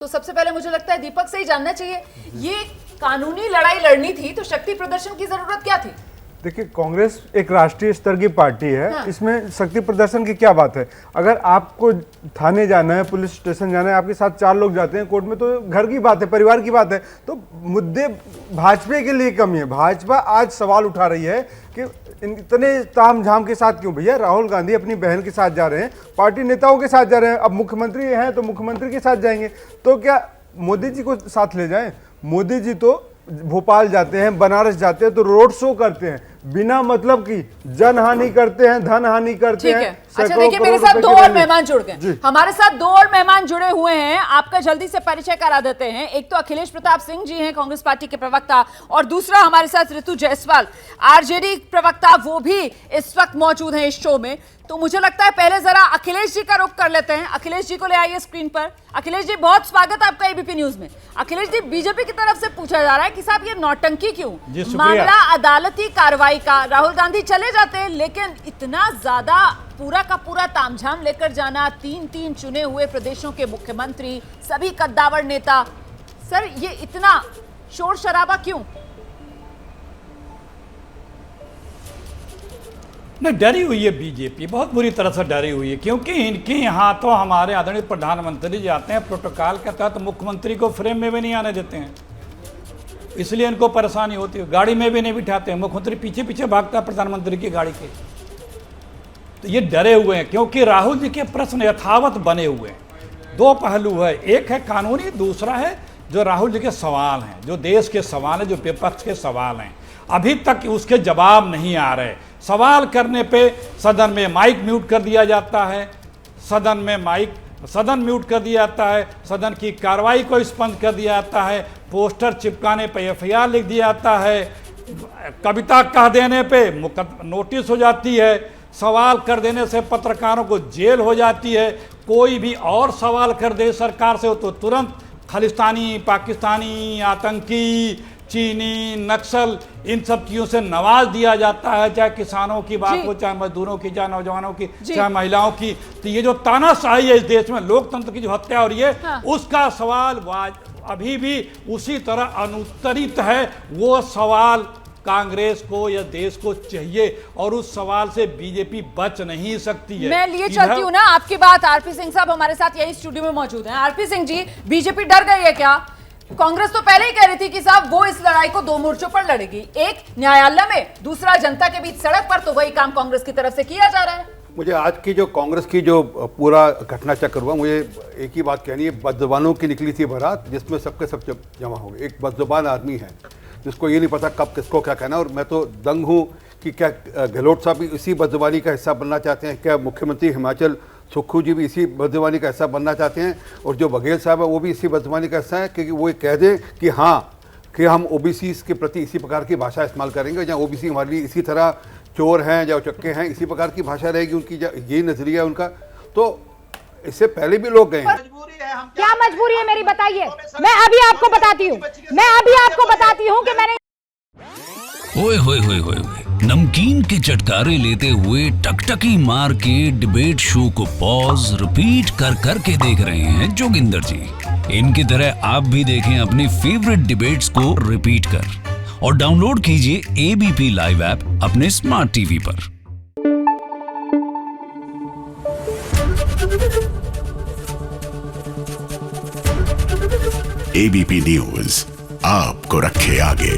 तो सबसे पहले मुझे लगता है दीपक से ही जानना चाहिए, ये कानूनी लड़ाई लड़नी थी तो शक्ति प्रदर्शन की जरूरत क्या थी? देखिए, कांग्रेस एक राष्ट्रीय स्तर की पार्टी है। हाँ। इसमें शक्ति प्रदर्शन की क्या बात है? अगर आपको थाने जाना है, पुलिस स्टेशन जाना है, आपके साथ 4 लोग जाते हैं कोर्ट में, तो घर की बात है, परिवार की बात है। तो मुद्दे भाजपा के लिए कम है। भाजपा आज सवाल उठा रही है कि इतने तामझाम के साथ क्यों? भैया, राहुल गांधी अपनी बहन के साथ जा रहे हैं, पार्टी नेताओं के साथ जा रहे हैं, अब मुख्यमंत्री हैं तो मुख्यमंत्री के साथ जाएंगे। तो क्या मोदी जी को साथ ले जाएं? मोदी जी तो भोपाल जाते हैं, बनारस जाते हैं, तो रोड शो करते हैं, बिना मतलब की जन हानि करते हैं, धन हानि करते हैं। अच्छा, देखिए मेरे साथ 2 और मेहमान जुड़ गए। हमारे साथ 2 और मेहमान जुड़े हुए हैं, आपका जल्दी से परिचय करा देते हैं। एक तो अखिलेश प्रताप सिंह जी हैं, कांग्रेस पार्टी के प्रवक्ता, और दूसरा हमारे साथ ऋतु जायसवाल, आरजेडी प्रवक्ता, वो भी इस वक्त मौजूद हैं इस शो में। तो मुझे लगता है पहले जरा अखिलेश जी का रुख कर लेते हैं। अखिलेश जी को ले आइए स्क्रीन पर। अखिलेश जी, बहुत स्वागत आपका एबीपी न्यूज में। अखिलेश जी, बीजेपी की तरफ से पूछा जा रहा है कि साहब ये नौटंकी क्यों? मामला अदालती कार्रवाई का, राहुल गांधी चले जाते हैं, लेकिन इतना ज्यादा पूरा का पूरा तामझाम लेकर जाना, 3 चुने हुए प्रदेशों के मुख्यमंत्री, सभी कद्दावर नेता, सर ये इतना शोर शराबा क्यों? नहीं, डरी हुई है बीजेपी, बहुत बुरी तरह से डरी हुई है, क्योंकि इनके यहाँ तो हमारे आदरणीय प्रधानमंत्री जी आते हैं, प्रोटोकॉल के तहत मुख्यमंत्री को फ्रेम में भी नहीं आने देते हैं, इसलिए इनको परेशानी होती है। गाड़ी में भी नहीं बिठाते हैं, मुख्यमंत्री पीछे पीछे भागता है प्रधानमंत्री की गाड़ी के। तो ये डरे हुए हैं, क्योंकि राहुल जी के प्रश्न यथावत बने हुए हैं। 2 पहलू है, एक है कानूनी, दूसरा है जो राहुल जी के सवाल हैं, जो देश के सवाल हैं, जो विपक्ष के सवाल हैं, अभी तक उसके जवाब नहीं आ रहे। सवाल करने पे सदन में माइक म्यूट कर दिया जाता है, सदन म्यूट कर दिया जाता है, सदन की कार्रवाई को स्पंद कर दिया जाता है, पोस्टर चिपकाने पे एफआईआर लिख दिया जाता है, कविता कह देने पे नोटिस हो जाती है, सवाल कर देने से पत्रकारों को जेल हो जाती है, कोई भी और सवाल कर दे सरकार से हो तो तुरंत खालिस्तानी, पाकिस्तानी, आतंकी, चीनी, नक्सल, इन सब चीज़ों से नवाज दिया जाता है, चाहे किसानों की बात हो, चाहे मजदूरों की, चाहे नौजवानों की, चाहे महिलाओं की। तो ये जो तानाशाही है इस देश में, लोकतंत्र की जो हत्या हो रही है, हाँ। उसका सवाल अभी भी उसी तरह अनुत्तरित है। वो सवाल कांग्रेस को या देश को चाहिए, और उस सवाल से बीजेपी बच नहीं सकती है। मैं लिए चलती हूँ ना आपकी बात। आरपी सिंह साहब हमारे साथ यही स्टूडियो में मौजूद हैं। आरपी सिंह जी, बीजेपी डर गई है क्या? कांग्रेस तो पहले ही कह रही थी कि साहब वो इस लड़ाई को 2 मोर्चों पर लड़ेगी, एक न्यायालय में, दूसरा जनता के बीच सड़क पर। तो वही काम कांग्रेस की तरफ से किया जा रहा है। मुझे आज की जो कांग्रेस की जो पूरा घटना चक्र हुआ, मुझे एक ही बात कहनी है, बदजुबानों की निकली थी बारात, जिसमें सबके सब जमा हो गए। एक बदजुबान आदमी है जिसको ये नहीं पता कब किसको क्या कहना। और मैं तो दंग हूँ कि क्या गहलोत साहब भी इसी बदजुबानी का हिस्सा बनना चाहते हैं? क्या मुख्यमंत्री हिमाचल सुक्खू जी भी इसी बदजुबानी का हिस्सा बनना चाहते हैं? और जो बघेल साहब है वो भी इसी बदजुबानी का हिस्सा है, क्योंकि वो कह दें कि हाँ, कि हम ओबीसी के प्रति इसी प्रकार की भाषा इस्तेमाल करेंगे, जहाँ ओबीसी हमारे लिए इसी तरह चोर हैं या चक्के हैं, इसी प्रकार की भाषा रहेगी उनकी, यही नजरिया उनका। तो इससे पहले भी लोग गए हैं। क्या मजबूरी है मेरी, बताइए। मैं अभी आपको बताती हूँ कि मैंने ओए होए होए होए, नमकीन के चटकारे लेते हुए टकटकी मार के डिबेट शो को पॉज रिपीट कर करके देख रहे हैं जोगिंदर जी। इनकी तरह आप भी देखें अपनी फेवरेट डिबेट्स को रिपीट कर, और डाउनलोड कीजिए एबीपी लाइव ऐप अपने स्मार्ट टीवी पर। एबीपी न्यूज आपको रखे आगे।